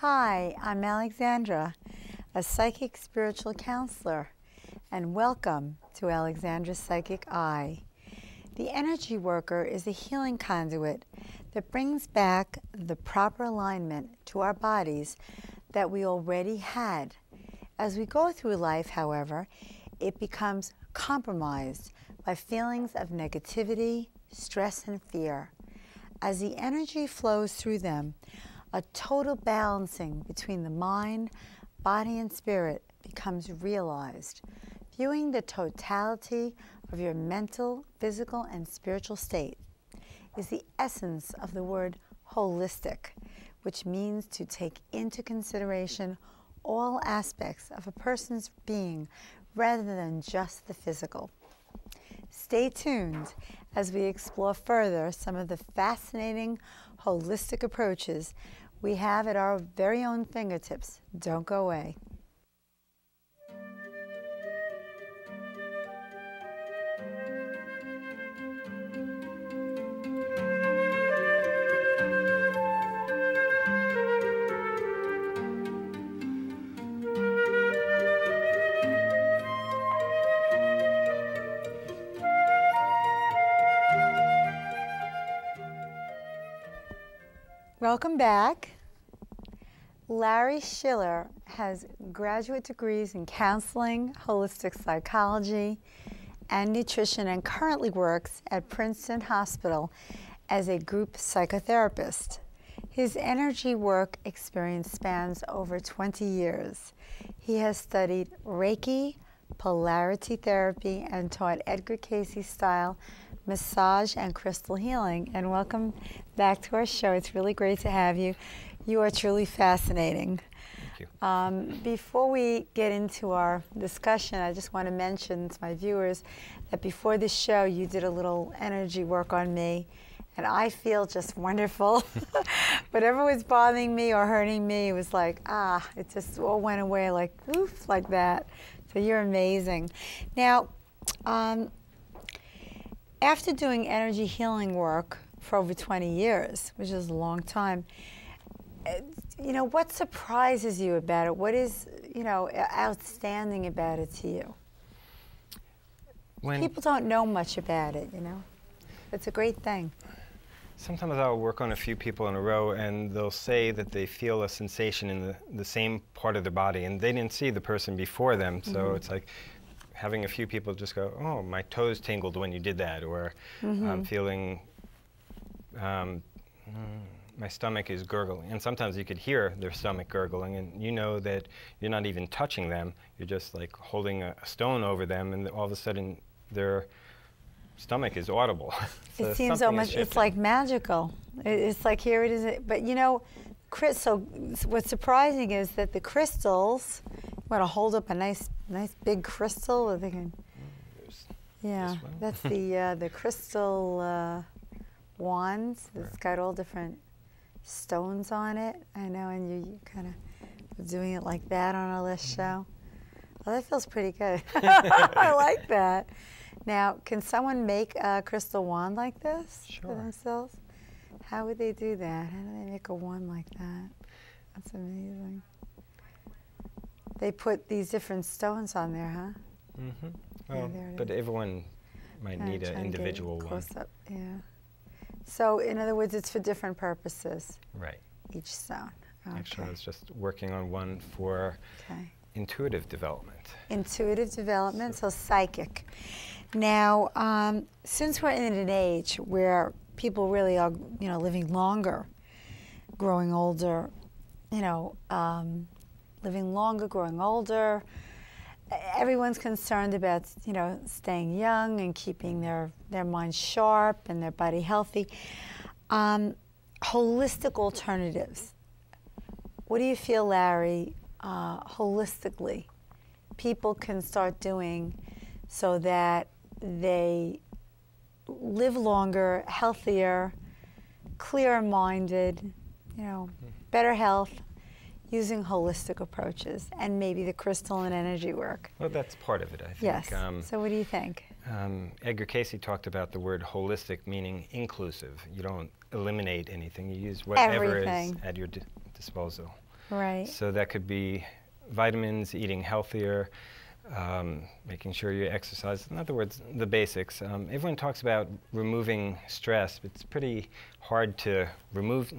Hi, I'm Alexandra, a psychic spiritual counselor, and welcome to Alexandra's Psychic Eye. The energy worker is a healing conduit that brings back the proper alignment to our bodies that we already had. As we go through life, however, it becomes compromised by feelings of negativity, stress, and fear. As the energy flows through them, a total balancing between the mind, body, and spirit becomes realized. Viewing the totality of your mental, physical, and spiritual state is the essence of the word holistic, which means to take into consideration all aspects of a person's being rather than just the physical. Stay tuned as we explore further some of the fascinating holistic approaches we have at our very own fingertips. Don't go away. Welcome back. Larry Schiller has graduate degrees in counseling, holistic psychology, and nutrition, and currently works at Princeton Hospital as a group psychotherapist. His energy work experience spans over 20 years. He has studied Reiki, polarity therapy, and taught Edgar Cayce style massage and crystal healing. And welcome back to our show. It's really great to have you. You are truly fascinating. Thank you. Before we get into our discussion, I just want to mention to my viewers that before this show, you did a little energy work on me, and I feel just wonderful. Whatever was bothering me or hurting me, it was like, it just all went away like, oof, like that. So you're amazing. Now, after doing energy healing work for over 20 years, which is a long time, you know, what surprises you about it? What is, you know, outstanding about it to you? People don't know much about it, you know. It's a great thing. Sometimes I'll work on a few people in a row, and they'll say that they feel a sensation in the same part of their body, and they didn't see the person before them, so it's like having a few people just go, oh, my toes tingled when you did that, or I'm feeling, my stomach is gurgling. And sometimes you could hear their stomach gurgling, and you know that you're not even touching them, you're just like holding a stone over them, and all of a sudden their stomach is audible. So it seems almost, it's like magical. It's like, here it is. But you know, so what's surprising is that the crystals, you want to hold up a nice big crystal, or they can, yeah, that's the crystal wands. It's got all different stones on it. I know, and you kind of doing it like that on our last show. Well, that feels pretty good. I like that. Now, can someone make a crystal wand like this for themselves? How would they do that? How do they make a wand like that? That's amazing. They put these different stones on there, huh? Well, but everyone might need an individual one. Close up, yeah. So, in other words, it's for different purposes. Right. Each stone. Okay. Actually, I was just working on one for intuitive development. Intuitive development, so psychic. Now, since we're in an age where people really are, you know, living longer, growing older, you know, living longer, growing older, everyone's concerned about, you know, staying young and keeping their mind sharp and their body healthy. Holistic alternatives. What do you feel, Larry, holistically, people can start doing so that they live longer, healthier, clearer-minded, you know, better health, using holistic approaches, and maybe the crystal and energy work? Well, that's part of it, I think. Yes. So what do you think? Edgar Cayce talked about the word holistic meaning inclusive. You don't eliminate anything. You use whatever is at your disposal. Right. So that could be vitamins, eating healthier, making sure you exercise. In other words, the basics. Everyone talks about removing stress, but it's pretty hard to remove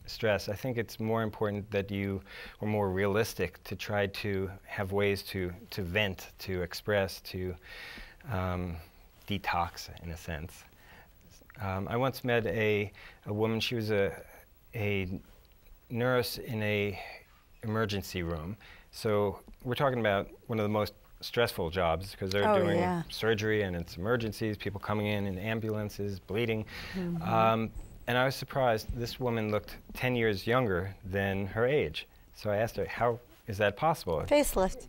stress. I think it's more important that you are more realistic to try to have ways to vent, to express, to detox, in a sense. I once met a woman. She was a nurse in a emergency room. So we're talking about one of the most stressful jobs because they're doing surgery and it's emergencies, people coming in ambulances, bleeding. And I was surprised. This woman looked 10 years younger than her age. So I asked her, how is that possible? Facelift.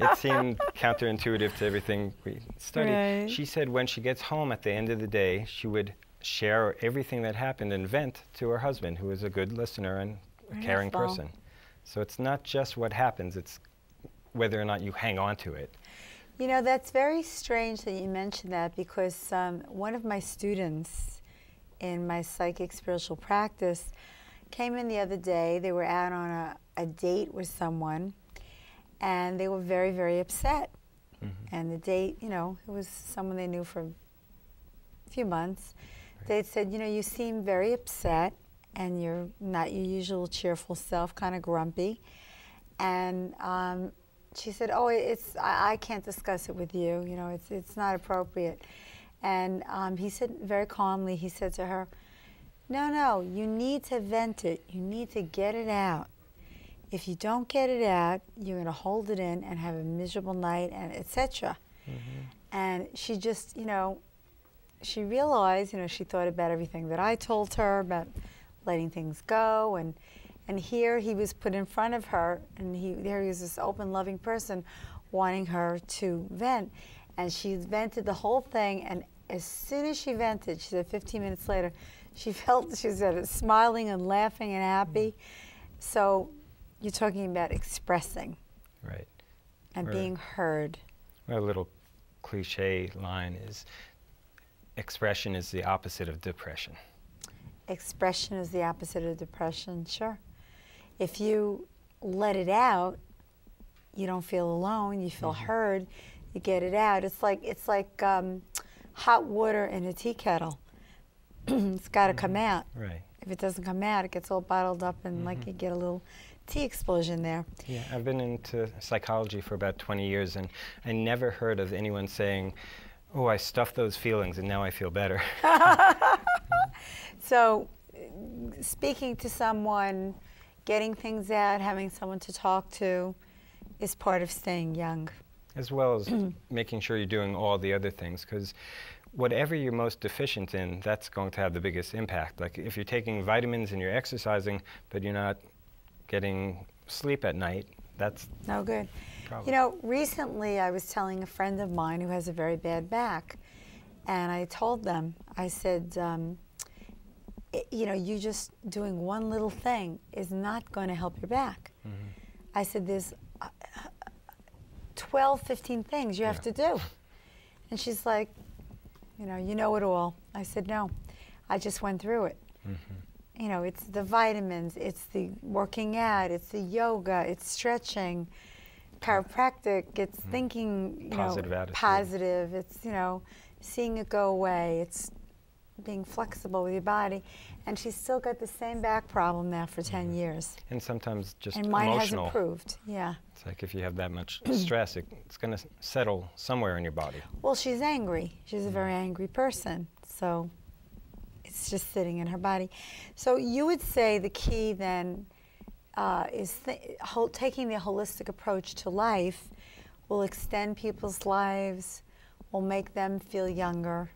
It seemed counterintuitive to everything we studied. Right. She said when she gets home at the end of the day, she would share everything that happened and vent to her husband, who was a good listener and a caring person. So it's not just what happens, it's whether or not you hang on to it. You know, that's very strange that you mentioned that because one of my students in my psychic spiritual practice came in the other day. They were out on a date with someone and they were very, very upset. And the date, you know, it was someone they knew for a few months. They said, you know, you seem very upset and you're not your usual cheerful self, kind of grumpy. And she said, oh, I can't discuss it with you. You know, it's not appropriate. And he said very calmly, he said to her, no, you need to vent it. You need to get it out. If you don't get it out, you're going to hold it in and have a miserable night, and etc. And she just, you know, she realized, you know, she thought about everything that I told her about letting things go, and here he was put in front of her, and there he was, this open, loving person wanting her to vent. And she vented the whole thing, and as soon as she vented, she said 15 minutes later, she said smiling and laughing and happy. So you're talking about expressing. Right. And being heard. A little cliche line is, expression is the opposite of depression. Expression is the opposite of depression, sure. If you let it out, you don't feel alone, you feel heard, you get it out. It's like hot water in a tea kettle. It's got to come out. Right. If it doesn't come out, it gets all bottled up and like you get a little tea explosion there. Yeah, I've been into psychology for about 20 years and I never heard of anyone saying, oh, I stuffed those feelings and now I feel better. So speaking to someone, getting things out, having someone to talk to is part of staying young. As well as making sure you're doing all the other things, because whatever you're most deficient in, that's going to have the biggest impact. Like if you're taking vitamins and you're exercising, but you're not getting sleep at night, that's no good. You know, recently I was telling a friend of mine who has a very bad back, and I told them, I said, you know, you just doing one little thing is not going to help your back. I said, there's 12, 15 things you have to do. And she's like, you know it all. I said, no, I just went through it. You know, it's the vitamins, it's the working out, it's the yoga, it's stretching, chiropractic, it's thinking, you know, positive, it's, you know, seeing it go away, it's being flexible with your body. And she's still got the same back problem now for 10 years. And sometimes just and mine emotional. has improved, yeah. It's like if you have that much stress, it's going to settle somewhere in your body. Well, she's angry. She's a very angry person, so it's just sitting in her body. So you would say the key then is taking the holistic approach to life will extend people's lives, will make them feel younger.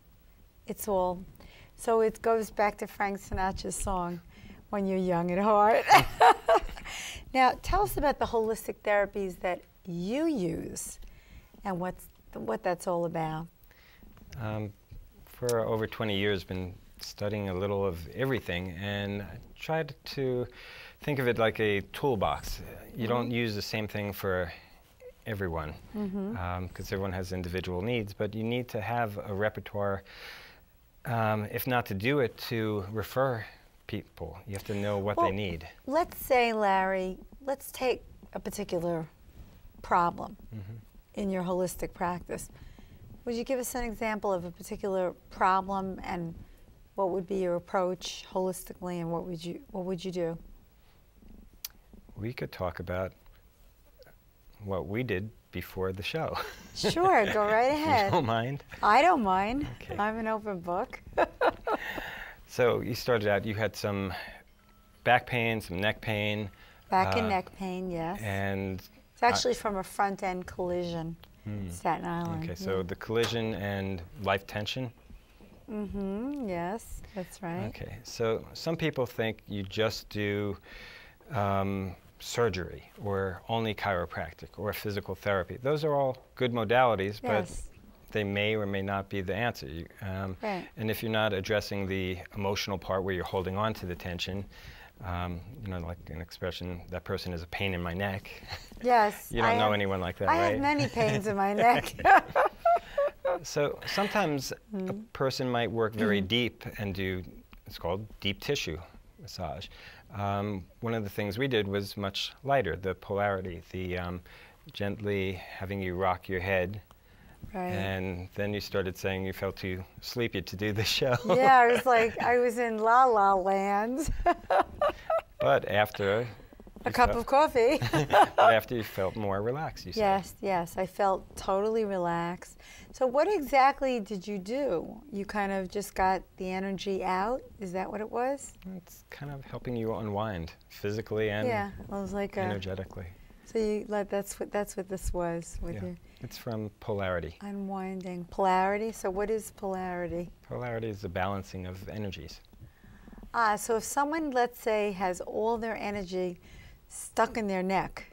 It's all. So it goes back to Frank Sinatra's song, When You're Young at Heart. Now, tell us about the holistic therapies that you use and what that's all about. For over 20 years, been studying a little of everything, and I tried to think of it like a toolbox. You don't use the same thing for everyone, because everyone has individual needs, but you need to have a repertoire, if not to do it, to refer people. You have to know what Well, they need. Let's say, Larry, let's take a particular problem in your holistic practice. Would you give us an example of a particular problem, and what would be your approach holistically, and what would you do? We could talk about what we did before the show. Sure, go right ahead. You don't mind? I don't mind. Okay. I'm an open book. So you started out, you had some back pain, some neck pain. Back and neck pain, yes. And it's actually from a front-end collision, Staten Island. okay, so the collision and life tension. Yes, that's right. Okay, so some people think you just do surgery or only chiropractic or physical therapy. Those are all good modalities, but they may or may not be the answer. Right. And if you're not addressing the emotional part where you're holding on to the tension, you know, like an expression, that person is a pain in my neck. Yes. You don't know anyone like that, right? I have many pains in my neck. So sometimes a person might work very deep and do, it's called deep tissue massage. One of the things we did was much lighter, the polarity, the gently having you rock your head. Right. And then you started saying you felt too sleepy to do the show. Yeah, I was like, I was in La La Land. But after a cup of coffee. but after you felt more relaxed, you said. Yes, yes, I felt totally relaxed. So what exactly did you do? You kind of just got the energy out? Is that what it was? It's kind of helping you unwind physically and yeah, it was like energetically. So you that's what this was with you. It's from polarity. Unwinding. Polarity? So what is polarity? Polarity is the balancing of energies. So if someone, let's say, has all their energy stuck in their neck,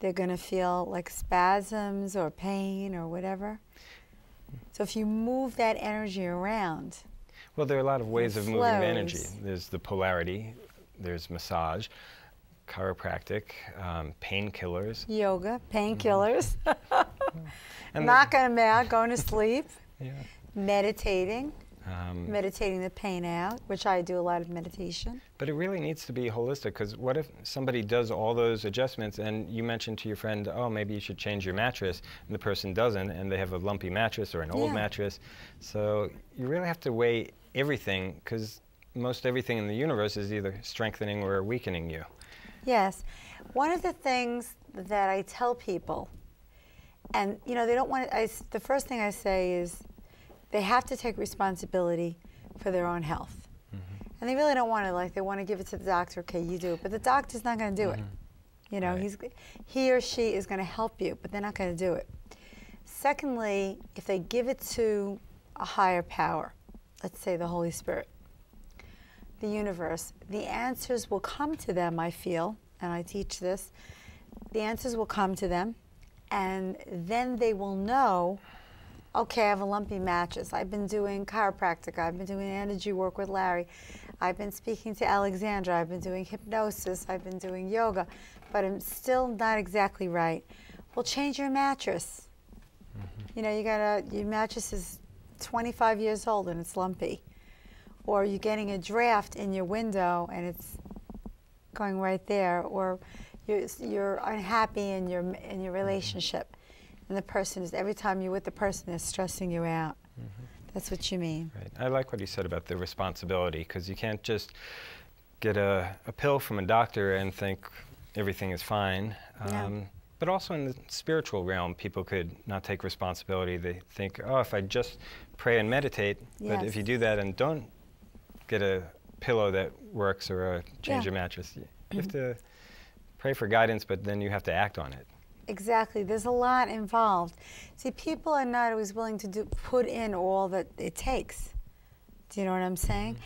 they're going to feel like spasms or pain or whatever. So if you move that energy around. Well, there are a lot of ways of moving the energy. flows. There's the polarity, there's massage, chiropractic, painkillers. Yoga, painkillers, And knocking them out, going to sleep, yeah. meditating, meditating the pain out, which I do a lot of meditation. But it really needs to be holistic, because what if somebody does all those adjustments and you mentioned to your friend, oh, maybe you should change your mattress, and the person doesn't, and they have a lumpy mattress or an old mattress. So you really have to weigh everything, because most everything in the universe is either strengthening or weakening you. Yes. One of the things that I tell people, and you know, they don't want to, the first thing I say is they have to take responsibility for their own health. And they really don't want to, like, they want to give it to the doctor, okay, you do it, but the doctor's not going to do it. You know, he or she is going to help you, but they're not going to do it. Secondly, if they give it to a higher power, let's say the Holy Spirit, the universe, the answers will come to them, I feel, and I teach this. The answers will come to them, and then they will know, okay, I have a lumpy mattress. I've been doing chiropractic. I've been doing energy work with Larry. I've been speaking to Alexandra. I've been doing hypnosis. I've been doing yoga, but I'm still not exactly right. Well, change your mattress. You know, your mattress is 25 years old and it's lumpy. Or you're getting a draft in your window and it's going right there. Or you're unhappy in your relationship, and the person is, every time you're with the person, they're stressing you out. That's what you mean. Right. I like what you said about the responsibility, because you can't just get a pill from a doctor and think everything is fine. But also in the spiritual realm, people could not take responsibility. They think, oh, if I just pray and meditate, but if you do that and don't get a pillow that works or change your mattress, you have to pray for guidance, but then you have to act on it. Exactly. There's a lot involved. See, people are not always willing to put in all that it takes. Do you know what I'm saying?